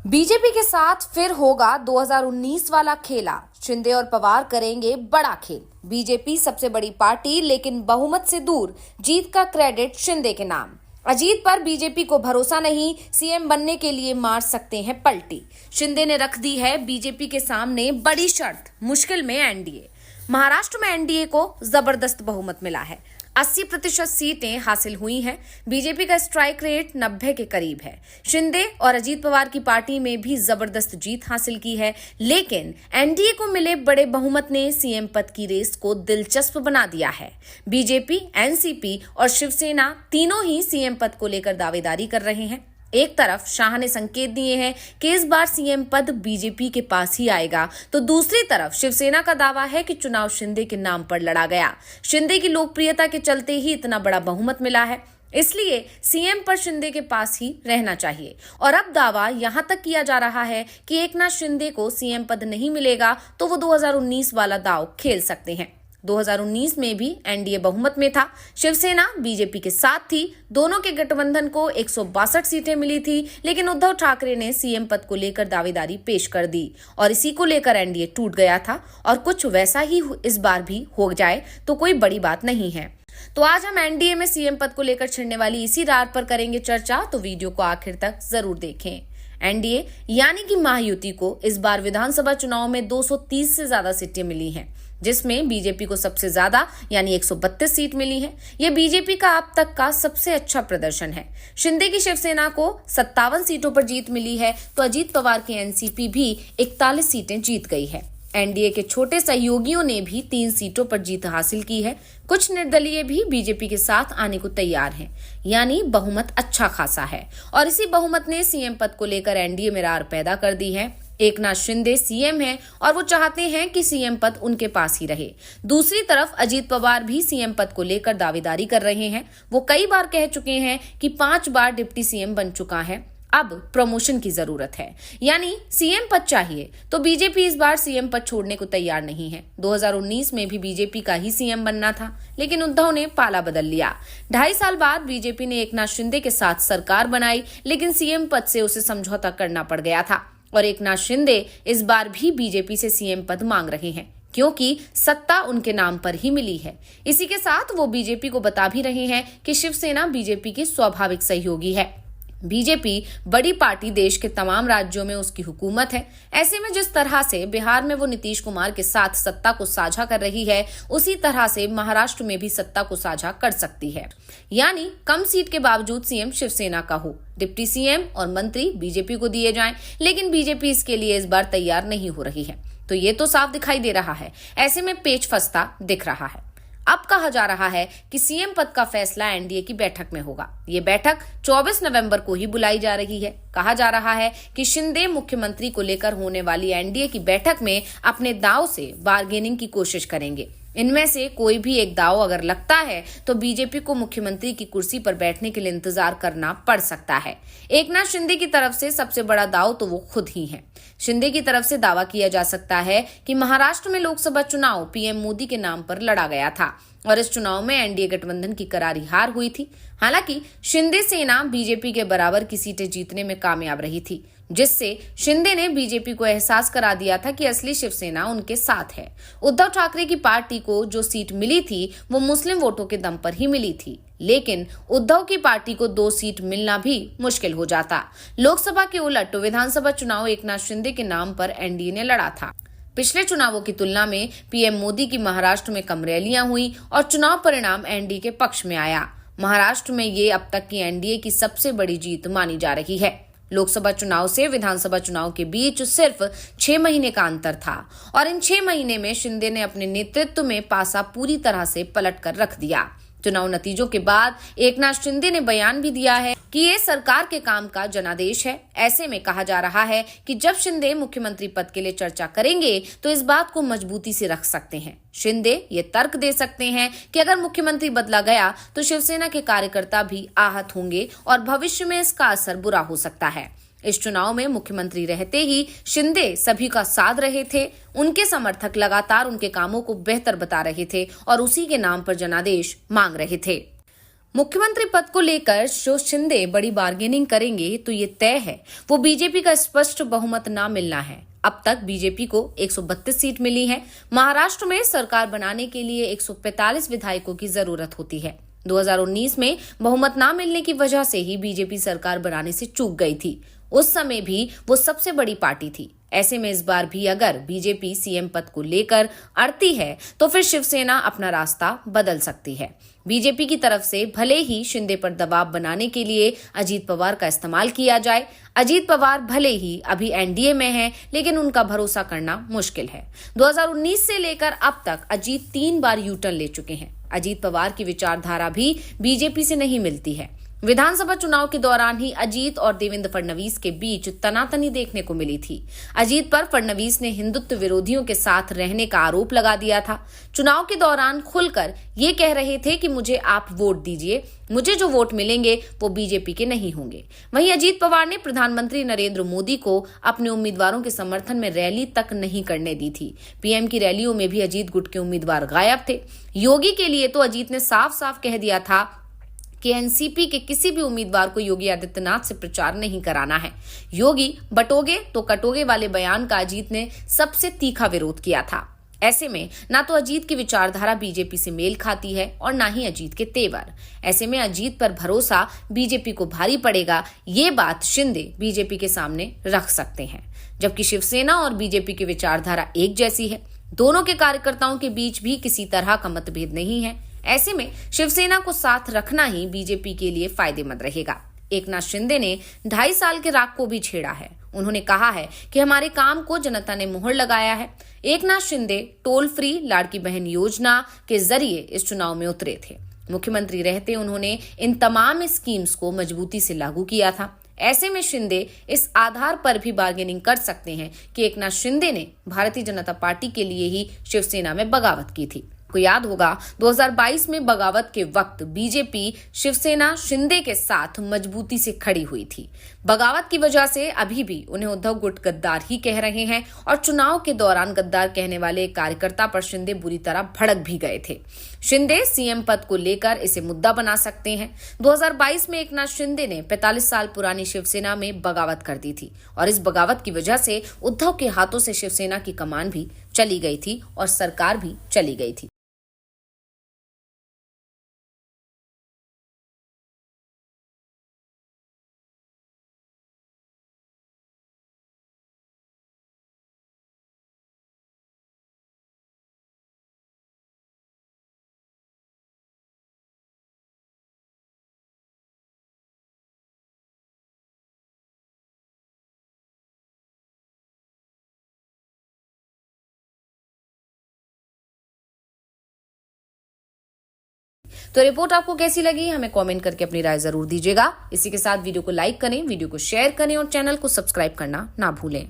BJP के साथ फिर होगा 2019 वाला खेला। शिंदे और पवार करेंगे बड़ा खेल। बीजेपी सबसे बड़ी पार्टी लेकिन बहुमत से दूर, जीत का क्रेडिट शिंदे के नाम। अजीत पर बीजेपी को भरोसा नहीं, सीएम बनने के लिए मार सकते हैं पलटी। शिंदे ने रख दी है बीजेपी के सामने बड़ी शर्त, मुश्किल में एनडीए। महाराष्ट्र में एनडीए को जबरदस्त बहुमत मिला है, 80% सीटें हासिल हुई हैं। बीजेपी का स्ट्राइक रेट 90 के करीब है। शिंदे और अजीत पवार की पार्टी में भी जबरदस्त जीत हासिल की है, लेकिन एनडीए को मिले बड़े बहुमत ने सीएम पद की रेस को दिलचस्प बना दिया है। बीजेपी, एनसीपी और शिवसेना तीनों ही सीएम पद को लेकर दावेदारी कर रहे हैं। एक तरफ शाह ने संकेत दिए हैं कि इस बार सीएम पद बीजेपी के पास ही आएगा, तो दूसरी तरफ शिवसेना का दावा है कि चुनाव शिंदे के नाम पर लड़ा गया। शिंदे की लोकप्रियता के चलते ही इतना बड़ा बहुमत मिला है, इसलिए सीएम पर शिंदे के पास ही रहना चाहिए। और अब दावा यहां तक किया जा रहा है कि एकनाथ शिंदे को सीएम पद नहीं मिलेगा तो वो 2019 वाला दाव खेल सकते हैं। 2019 में भी एनडीए बहुमत में था, शिवसेना बीजेपी के साथ थी, दोनों के गठबंधन को 162 सीटें मिली थी, लेकिन उद्धव ठाकरे ने सीएम पद को लेकर दावेदारी पेश कर दी और इसी को लेकर एनडीए टूट गया था। और कुछ वैसा ही इस बार भी हो जाए तो कोई बड़ी बात नहीं है। तो आज हम एनडीए में सीएम पद को लेकर छिड़ने वाली इसी रार पर करेंगे चर्चा, तो वीडियो को आखिर तक जरूर देखें। एनडीए यानी कि महायुति को इस बार विधानसभा चुनाव में 230 से ज्यादा सीटें मिली हैं, जिसमें बीजेपी को सबसे ज्यादा यानी 132 सीट मिली है। यह बीजेपी का अब तक का सबसे अच्छा प्रदर्शन है। शिंदे की शिवसेना को 57 सीटों पर जीत मिली है, तो अजीत पवार की एनसीपी भी 41 सीटें जीत गई है। एनडीए के छोटे सहयोगियों ने भी 3 सीटों पर जीत हासिल की है। कुछ निर्दलीय भी बीजेपी के साथ आने को तैयार हैं, यानी बहुमत अच्छा खासा है। और इसी बहुमत ने सीएम पद को लेकर एनडीए में रार पैदा कर दी है। एकनाथ शिंदे सीएम हैं और वो चाहते हैं कि सीएम पद उनके पास ही रहे। दूसरी तरफ अजीत पवार भी सीएम पद को लेकर दावेदारी कर रहे हैं। वो कई बार कह चुके हैं कि 5 बार डिप्टी सीएम बन चुका है, अब प्रमोशन की जरूरत है, यानी सीएम पद चाहिए। तो बीजेपी इस बार सीएम पद छोड़ने को तैयार नहीं है। 2019 में भी बीजेपी का ही सीएम बनना था, लेकिन उद्धव ने पाला बदल लिया। 2.5 साल बाद बीजेपी ने एकनाथ शिंदे के साथ सरकार बनाई, लेकिन सीएम पद से उसे समझौता करना पड़ गया था। और एकनाथ शिंदे इस बार भी बीजेपी से सीएम पद मांग रहे हैं, क्योंकि सत्ता उनके नाम पर ही मिली है। इसी के साथ वो बीजेपी को बता भी रहे हैं कि शिवसेना बीजेपी की स्वाभाविक सहयोगी है। बीजेपी बड़ी पार्टी, देश के तमाम राज्यों में उसकी हुकूमत है। ऐसे में जिस तरह से बिहार में वो नीतीश कुमार के साथ सत्ता को साझा कर रही है, उसी तरह से महाराष्ट्र में भी सत्ता को साझा कर सकती है। यानी कम सीट के बावजूद सीएम शिवसेना का हो, डिप्टी सीएम और मंत्री बीजेपी को दिए जाएं, लेकिन बीजेपी इसके लिए इस बार तैयार नहीं हो रही है। तो ये तो साफ दिखाई दे रहा है, ऐसे में पेच फंसता दिख रहा है। अब कहा जा रहा है कि सीएम पद का फैसला एनडीए की बैठक में होगा। ये बैठक 24 नवंबर को ही बुलाई जा रही है। कहा जा रहा है कि शिंदे मुख्यमंत्री को लेकर होने वाली एनडीए की बैठक में अपने दांव से बार्गेनिंग की कोशिश करेंगे। इनमें से कोई भी एक दाव अगर लगता है तो बीजेपी को मुख्यमंत्री की कुर्सी पर बैठने के लिए इंतजार करना पड़ सकता है। एकनाथ शिंदे की तरफ से सबसे बड़ा दाव तो वो खुद ही हैं। शिंदे की तरफ से दावा किया जा सकता है कि महाराष्ट्र में लोकसभा चुनाव पीएम मोदी के नाम पर लड़ा गया था और इस चुनाव में एनडीए गठबंधन की करारी हार हुई थी। हालांकि शिंदे सेना बीजेपी के बराबर की सीटें जीतने में कामयाब रही थी, जिससे शिंदे ने बीजेपी को एहसास करा दिया था कि असली शिवसेना उनके साथ है। उद्धव ठाकरे की पार्टी को जो सीट मिली थी वो मुस्लिम वोटों के दम पर ही मिली थी, लेकिन उद्धव की पार्टी को 2 सीट मिलना भी मुश्किल हो जाता। लोकसभा के उलट विधानसभा चुनाव एकनाथ शिंदे के नाम पर एनडीए ने लड़ा था। पिछले चुनावों की तुलना में पीएम मोदी की महाराष्ट्र में कम रैलियां हुई और चुनाव परिणाम एनडीए के पक्ष में आया। महाराष्ट्र में ये अब तक की एनडीए की सबसे बड़ी जीत मानी जा रही है। लोकसभा चुनाव से विधानसभा चुनाव के बीच सिर्फ 6 महीने का अंतर था और इन 6 महीने में शिंदे ने अपने नेतृत्व में पासा पूरी तरह से पलट कर रख दिया। चुनाव नतीजों के बाद एकनाथ शिंदे ने बयान भी दिया है कि ये सरकार के काम का जनादेश है। ऐसे में कहा जा रहा है कि जब शिंदे मुख्यमंत्री पद के लिए चर्चा करेंगे तो इस बात को मजबूती से रख सकते हैं। शिंदे ये तर्क दे सकते हैं कि अगर मुख्यमंत्री बदला गया तो शिवसेना के कार्यकर्ता भी आहत होंगे और भविष्य में इसका असर बुरा हो सकता है। इस चुनाव में मुख्यमंत्री रहते ही शिंदे सभी का साथ रहे थे। उनके समर्थक लगातार उनके कामों को बेहतर बता रहे थे और उसी के नाम पर जनादेश मांग रहे थे। मुख्यमंत्री पद को लेकर जो शिंदे बड़ी बार्गेनिंग करेंगे तो ये तय है वो बीजेपी का स्पष्ट बहुमत ना मिलना है। अब तक बीजेपी को 132 सीट मिली है। महाराष्ट्र में सरकार बनाने के लिए 145 विधायकों की जरूरत होती है। 2019 में बहुमत ना मिलने की वजह से ही बीजेपी सरकार बनाने से चूक गई थी। उस समय भी वो सबसे बड़ी पार्टी थी। ऐसे में इस बार भी अगर बीजेपी सीएम पद को लेकर अड़ती है तो फिर शिवसेना अपना रास्ता बदल सकती है। बीजेपी की तरफ से भले ही शिंदे पर दबाव बनाने के लिए अजीत पवार का इस्तेमाल किया जाए। अजीत पवार भले ही अभी एनडीए में हैं, लेकिन उनका भरोसा करना मुश्किल है। 2019 से लेकर अब तक अजीत 3 बार यू टर्न ले चुके हैं। अजीत पवार की विचारधारा भी बीजेपी से नहीं मिलती है। विधानसभा चुनाव के दौरान ही अजीत और देवेंद्र फडणवीस के बीच तनातनी देखने को मिली थी। अजीत पर फडणवीस ने हिंदुत्व विरोधियों के साथ रहने का आरोप लगा दिया था। चुनाव के दौरान खुलकर ये कह रहे थे कि मुझे आप वोट दीजिए, मुझे जो वोट मिलेंगे वो बीजेपी के नहीं होंगे। वहीं अजीत पवार ने प्रधानमंत्री नरेंद्र मोदी को अपने उम्मीदवारों के समर्थन में रैली तक नहीं करने दी थी। पीएम की रैलियों में भी अजीत गुट के उम्मीदवार गायब थे। योगी के लिए तो अजीत ने साफ साफ कह दिया था कि एनसीपी के किसी भी उम्मीदवार को योगी आदित्यनाथ से प्रचार नहीं कराना है। योगी बटोगे तो कटोगे वाले बयान का अजीत ने सबसे तीखा विरोध किया था। ऐसे में ना तो अजीत की विचारधारा बीजेपी से मेल खाती है और ना ही अजीत के तेवर। ऐसे में अजीत पर भरोसा बीजेपी को भारी पड़ेगा, ये बात शिंदे बीजेपी के सामने रख सकते हैं। जबकि शिवसेना और बीजेपी की विचारधारा एक जैसी है। दोनों के कार्यकर्ताओं के बीच भी किसी तरह का मतभेद नहीं है। ऐसे में शिवसेना को साथ रखना ही बीजेपी के लिए फायदेमंद रहेगा। एकनाथ शिंदे ने 2.5 साल के राग को भी छेड़ा है। उन्होंने कहा है कि हमारे काम को जनता ने मुहर लगाया है। एकनाथ शिंदे टोल फ्री लाड़की बहन योजना के जरिए इस चुनाव में उतरे थे। मुख्यमंत्री रहते उन्होंने इन तमाम स्कीम्स को मजबूती से लागू किया था। ऐसे में शिंदे इस आधार पर भी बार्गेनिंग कर सकते हैं कि एकनाथ शिंदे ने भारतीय जनता पार्टी के लिए ही शिवसेना में बगावत की थी। को याद होगा 2022 में बगावत के वक्त बीजेपी शिवसेना शिंदे के साथ मजबूती से खड़ी हुई थी। बगावत की वजह से अभी भी उन्हें उद्धव गुट गद्दार ही कह रहे हैं और चुनाव के दौरान गद्दार कहने वाले एक कार्यकर्ता पर शिंदे बुरी तरह भड़क भी गए थे। शिंदे सीएम पद को लेकर इसे मुद्दा बना सकते हैं। 2022 में एकनाथ शिंदे ने 45 साल पुरानी शिवसेना में बगावत कर दी थी और इस बगावत की वजह से उद्धव के हाथों से शिवसेना की कमान भी चली गई थी और सरकार भी चली गई थी। तो रिपोर्ट आपको कैसी लगी हमें कमेंट करके अपनी राय जरूर दीजिएगा। इसी के साथ वीडियो को लाइक करें, वीडियो को शेयर करें और चैनल को सब्सक्राइब करना ना भूलें।